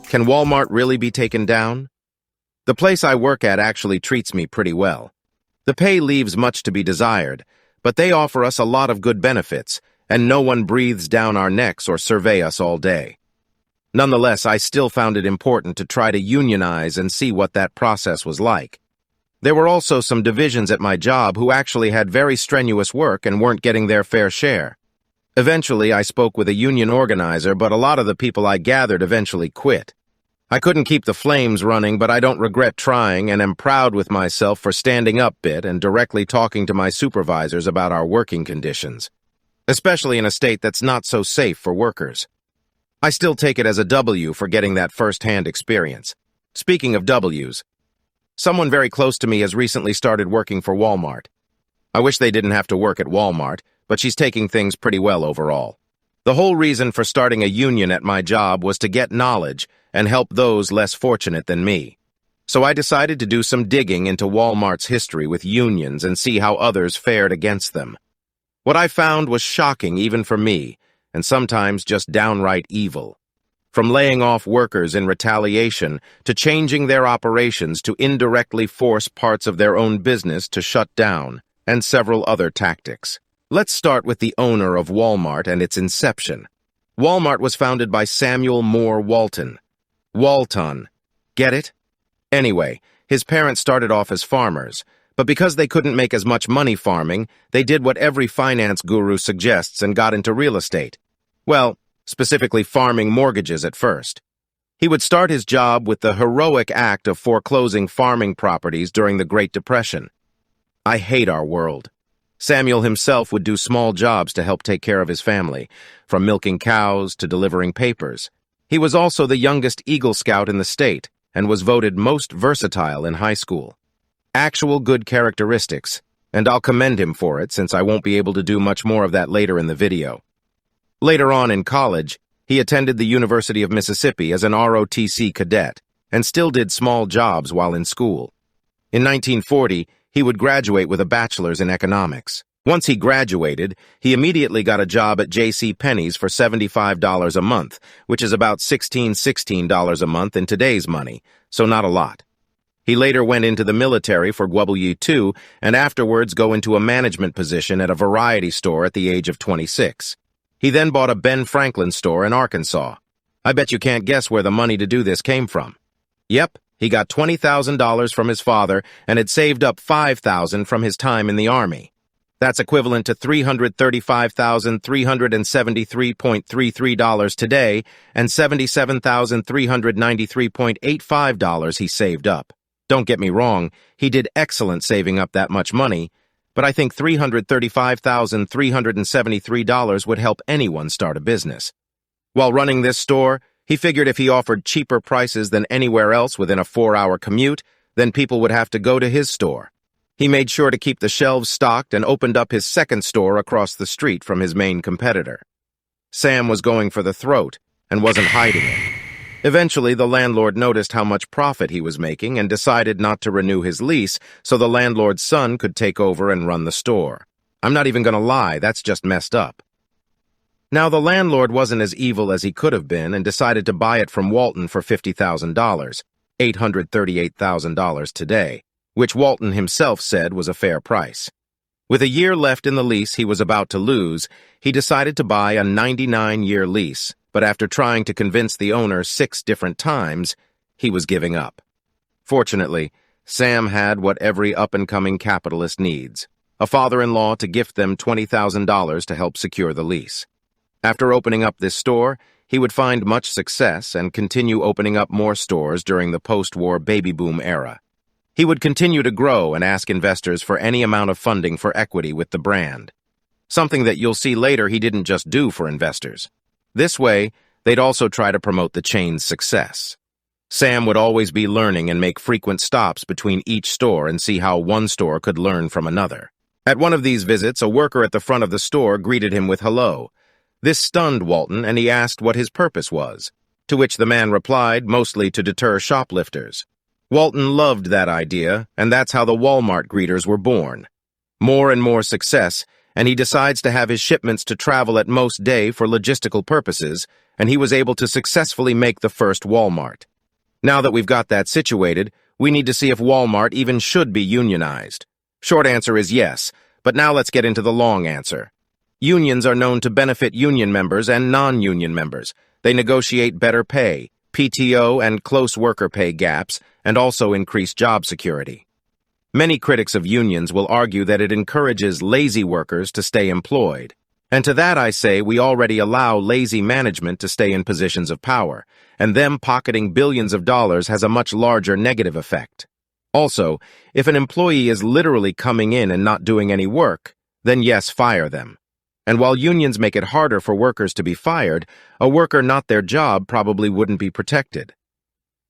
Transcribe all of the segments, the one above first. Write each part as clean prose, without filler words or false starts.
Can Walmart really be taken down? The place I work at actually treats me pretty well. The pay leaves much to be desired, but they offer us a lot of good benefits, and no one breathes down our necks or survey us all day. Nonetheless, I still found it important to try to unionize and see what that process was like. There were also some divisions at my job who actually had very strenuous work and weren't getting their fair share. Eventually, I spoke with a union organizer, but a lot of the people I gathered eventually quit. I couldn't keep the flames running, but I don't regret trying and am proud with myself for standing up a bit and directly talking to my supervisors about our working conditions, especially in a state that's not so safe for workers. I still take it as a W for getting that first-hand experience. Speaking of W's, someone very close to me has recently started working for Walmart. I wish they didn't have to work at Walmart, but she's taking things pretty well overall. The whole reason for starting a union at my job was to get knowledge and help those less fortunate than me. So I decided to do some digging into Walmart's history with unions and see how others fared against them. What I found was shocking even for me, and sometimes just downright evil. From laying off workers in retaliation to changing their operations to indirectly force parts of their own business to shut down, and several other tactics. Let's start with the owner of Walmart and its inception. Walmart was founded by Samuel Moore Walton. Walton. Get it? Anyway, his parents started off as farmers, but because they couldn't make as much money farming, they did what every finance guru suggests and got into real estate. Well, specifically farming mortgages at first. He would start his job with the heroic act of foreclosing farming properties during the Great Depression. I hate our world. Samuel himself would do small jobs to help take care of his family, from milking cows to delivering papers. He was also the youngest Eagle Scout in the state and was voted most versatile in high school. Actual good characteristics, and I'll commend him for it since I won't be able to do much more of that later in the video. Later on in college, he attended the University of Mississippi as an ROTC cadet and still did small jobs while in school. In 1940, he would graduate with a bachelor's in economics. Once he graduated, he immediately got a job at J.C. Penney's for $75 a month, which is about $16 a month in today's money, so not a lot. He later went into the military for WW2 and afterwards go into a management position at a variety store at the age of 26. He then bought a Ben Franklin store in Arkansas. I bet you can't guess where the money to do this came from. Yep, he got $20,000 from his father and had saved up $5,000 from his time in the Army. That's equivalent to $335,373.33 today and $77,393.85 he saved up. Don't get me wrong, he did excellent saving up that much money, but I think $335,373 would help anyone start a business. While running this store, he figured if he offered cheaper prices than anywhere else within a 4-hour commute, then people would have to go to his store. He made sure to keep the shelves stocked and opened up his second store across the street from his main competitor. Sam was going for the throat and wasn't hiding it. Eventually, the landlord noticed how much profit he was making and decided not to renew his lease so the landlord's son could take over and run the store. I'm not even going to lie, that's just messed up. Now, the landlord wasn't as evil as he could have been and decided to buy it from Walton for $50,000, $838,000 today, which Walton himself said was a fair price. With a year left in the lease he was about to lose, he decided to buy a 99-year lease, but after trying to convince the owner 6 different times, he was giving up. Fortunately, Sam had what every up-and-coming capitalist needs, a father-in-law to gift them $20,000 to help secure the lease. After opening up this store, he would find much success and continue opening up more stores during the post-war baby boom era. He would continue to grow and ask investors for any amount of funding for equity with the brand. Something that you'll see later he didn't just do for investors. This way, they'd also try to promote the chain's success. Sam would always be learning and make frequent stops between each store and see how one store could learn from another. At one of these visits, a worker at the front of the store greeted him with hello. This stunned Walton, and he asked what his purpose was, to which the man replied, mostly to deter shoplifters. Walton loved that idea, and that's how the Walmart greeters were born. More and more success, and he decides to have his shipments to travel at most day for logistical purposes, and he was able to successfully make the first Walmart. Now that we've got that situated, we need to see if Walmart even should be unionized. Short answer is yes, but now let's get into the long answer. Unions are known to benefit union members and non-union members. They negotiate better pay, PTO and close worker pay gaps, and also increase job security. Many critics of unions will argue that it encourages lazy workers to stay employed. And to that I say we already allow lazy management to stay in positions of power, and them pocketing billions of dollars has a much larger negative effect. Also, if an employee is literally coming in and not doing any work, then yes, fire them. And while unions make it harder for workers to be fired, a worker not their job probably wouldn't be protected.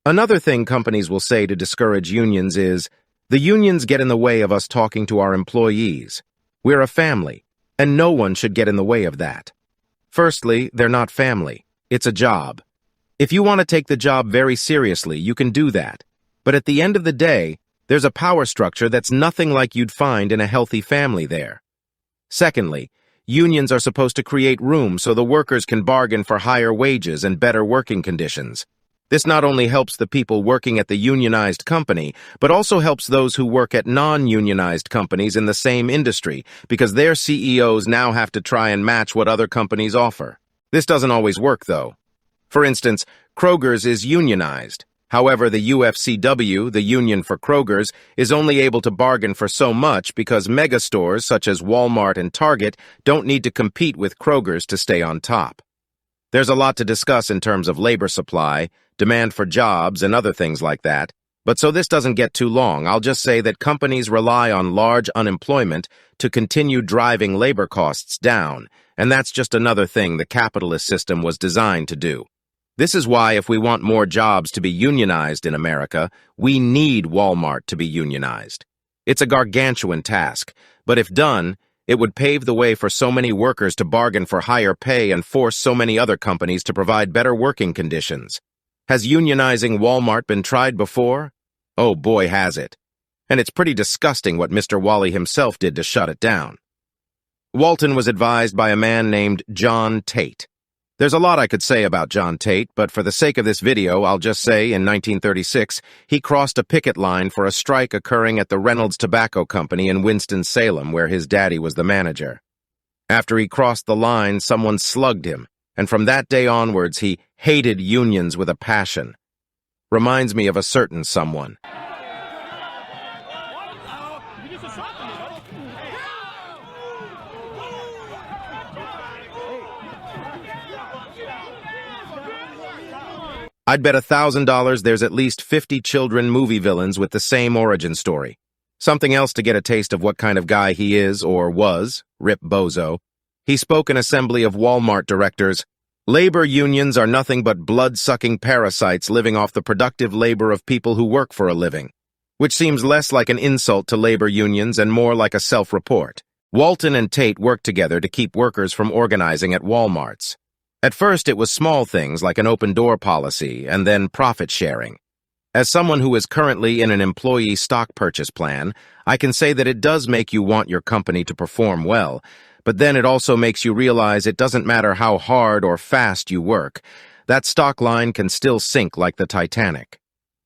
Another thing companies will say to discourage unions is, the unions get in the way of us talking to our employees. We're a family, and no one should get in the way of that. Firstly, they're not family. It's a job. If you want to take the job very seriously, you can do that. But at the end of the day, there's a power structure that's nothing like you'd find in a healthy family there. Secondly, unions are supposed to create room so the workers can bargain for higher wages and better working conditions. This not only helps the people working at the unionized company, but also helps those who work at non-unionized companies in the same industry, because their CEOs now have to try and match what other companies offer. This doesn't always work, though. For instance, Kroger's is unionized. However, the UFCW, the union for Kroger's, is only able to bargain for so much because megastores such as Walmart and Target don't need to compete with Kroger's to stay on top. There's a lot to discuss in terms of labor supply, demand for jobs, and other things like that. But so this doesn't get too long, I'll just say that companies rely on large unemployment to continue driving labor costs down, and that's just another thing the capitalist system was designed to do. This is why if we want more jobs to be unionized in America, we need Walmart to be unionized. It's a gargantuan task, but if done, it would pave the way for so many workers to bargain for higher pay and force so many other companies to provide better working conditions. Has unionizing Walmart been tried before? Oh boy, has it. And it's pretty disgusting what Mr. Wally himself did to shut it down. Walton was advised by a man named John Tate. There's a lot I could say about John Tate, but for the sake of this video, I'll just say in 1936, he crossed a picket line for a strike occurring at the Reynolds Tobacco Company in Winston-Salem, where his daddy was the manager. After he crossed the line, someone slugged him, and from that day onwards, he hated unions with a passion. Reminds me of a certain someone. I'd bet $1,000 there's at least 50 children movie villains with the same origin story. Something else to get a taste of what kind of guy he is, or was, Rip Bozo. He spoke in assembly of Walmart directors. Labor unions are nothing but blood-sucking parasites living off the productive labor of people who work for a living, which seems less like an insult to labor unions and more like a self-report. Walton and Tate worked together to keep workers from organizing at Walmarts. At first, it was small things like an open-door policy and then profit sharing. As someone who is currently in an employee stock purchase plan, I can say that it does make you want your company to perform well, but then it also makes you realize it doesn't matter how hard or fast you work, that stock line can still sink like the Titanic.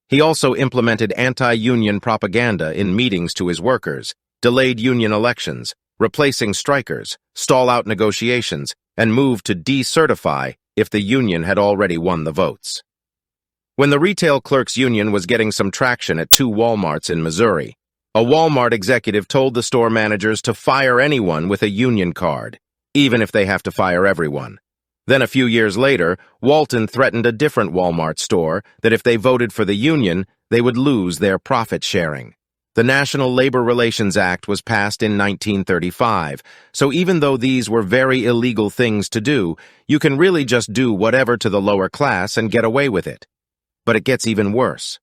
He also implemented anti-union propaganda in meetings to his workers, delayed union elections, replacing strikers, stall out negotiations, and moved to decertify if the union had already won the votes. When the Retail Clerks Union was getting some traction at 2 Walmarts in Missouri, a Walmart executive told the store managers to fire anyone with a union card, even if they have to fire everyone. Then a few years later, Walton threatened a different Walmart store that if they voted for the union, they would lose their profit sharing. The National Labor Relations Act was passed in 1935, so even though these were very illegal things to do, you can really just do whatever to the lower class and get away with it. But it gets even worse.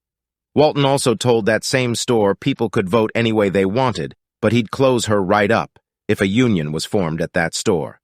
Walton also told that same store people could vote any way they wanted, but he'd close her right up if a union was formed at that store.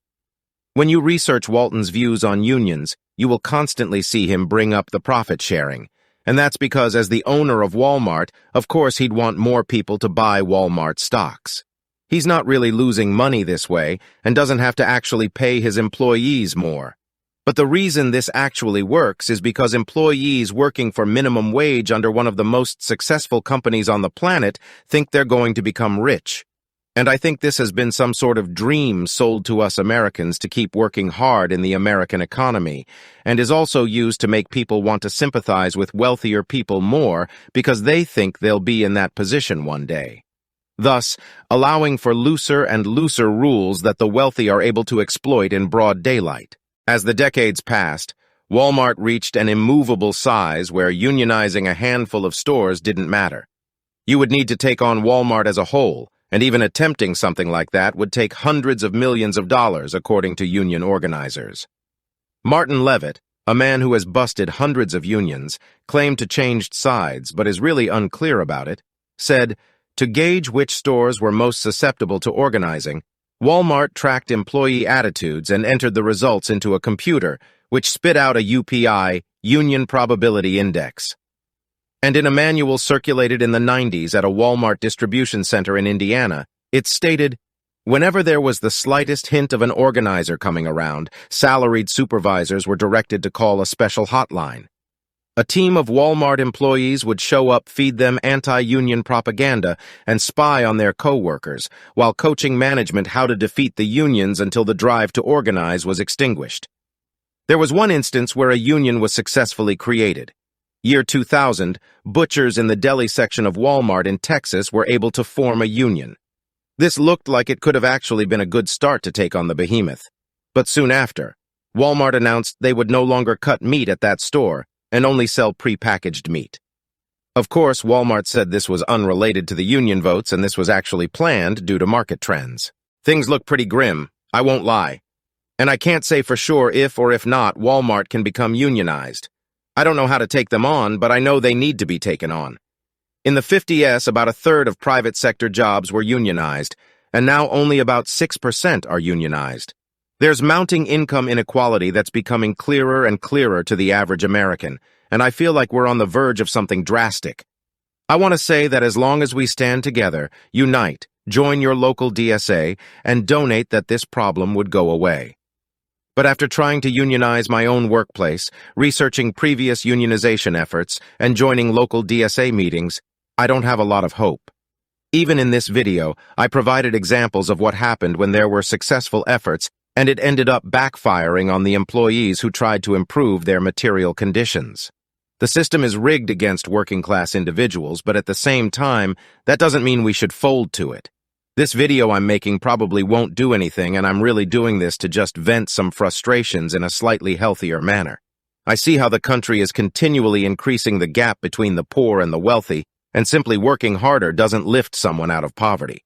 When you research Walton's views on unions, you will constantly see him bring up the profit sharing, And that's because as the owner of Walmart, of course he'd want more people to buy Walmart stocks. He's not really losing money this way and doesn't have to actually pay his employees more. But the reason this actually works is because employees working for minimum wage under one of the most successful companies on the planet think they're going to become rich. And I think this has been some sort of dream sold to us Americans to keep working hard in the American economy, and is also used to make people want to sympathize with wealthier people more because they think they'll be in that position one day. Thus, allowing for looser and looser rules that the wealthy are able to exploit in broad daylight. As the decades passed, Walmart reached an immovable size where unionizing a handful of stores didn't matter. You would need to take on Walmart as a whole, and even attempting something like that would take hundreds of millions of dollars, according to union organizers. Martin Levitt, a man who has busted hundreds of unions, claimed to change sides but is really unclear about it, said, to gauge which stores were most susceptible to organizing, Walmart tracked employee attitudes and entered the results into a computer, which spit out a UPI, Union Probability Index. And in a manual circulated in the 90s at a Walmart distribution center in Indiana, it stated, whenever there was the slightest hint of an organizer coming around, salaried supervisors were directed to call a special hotline. A team of Walmart employees would show up, feed them anti-union propaganda, and spy on their co-workers, while coaching management how to defeat the unions until the drive to organize was extinguished. There was one instance where a union was successfully created. Year 2000, butchers in the deli section of Walmart in Texas were able to form a union. This looked like it could have actually been a good start to take on the behemoth. But soon after, Walmart announced they would no longer cut meat at that store, and only sell pre-packaged meat. Of course, Walmart said this was unrelated to the union votes and this was actually planned due to market trends. Things look pretty grim, I won't lie. And I can't say for sure if or if not Walmart can become unionized. I don't know how to take them on, but I know they need to be taken on. In the 50s, about a third of private sector jobs were unionized, and now only about 6% are unionized. There's mounting income inequality that's becoming clearer and clearer to the average American, and I feel like we're on the verge of something drastic. I want to say that as long as we stand together, unite, join your local DSA, and donate, that this problem would go away. But after trying to unionize my own workplace, researching previous unionization efforts, and joining local DSA meetings, I don't have a lot of hope. Even in this video, I provided examples of what happened when there were successful efforts and it ended up backfiring on the employees who tried to improve their material conditions. The system is rigged against working-class individuals, but at the same time, that doesn't mean we should fold to it. This video I'm making probably won't do anything, and I'm really doing this to just vent some frustrations in a slightly healthier manner. I see how the country is continually increasing the gap between the poor and the wealthy, and simply working harder doesn't lift someone out of poverty.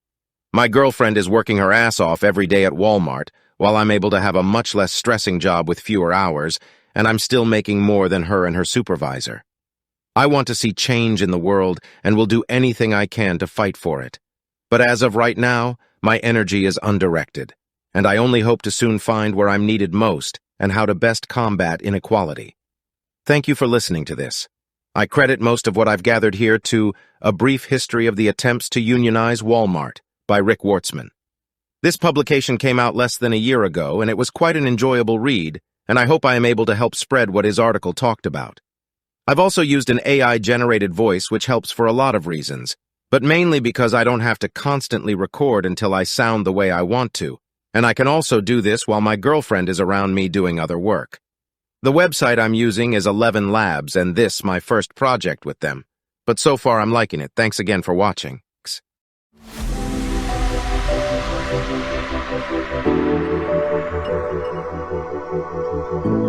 My girlfriend is working her ass off every day at Walmart, while I'm able to have a much less stressing job with fewer hours, and I'm still making more than her and her supervisor. I want to see change in the world and will do anything I can to fight for it. But as of right now, my energy is undirected, and I only hope to soon find where I'm needed most and how to best combat inequality. Thank you for listening to this. I credit most of what I've gathered here to A Brief History of the Attempts to Unionize Walmart by Rick Wartzman. This publication came out less than a year ago, and it was quite an enjoyable read, and I hope I am able to help spread what his article talked about. I've also used an AI-generated voice, which helps for a lot of reasons, but mainly because I don't have to constantly record until I sound the way I want to, and I can also do this while my girlfriend is around me doing other work. The website I'm using is 11 Labs, and this my first project with them. But so far I'm liking it. Thanks again for watching. Thank you.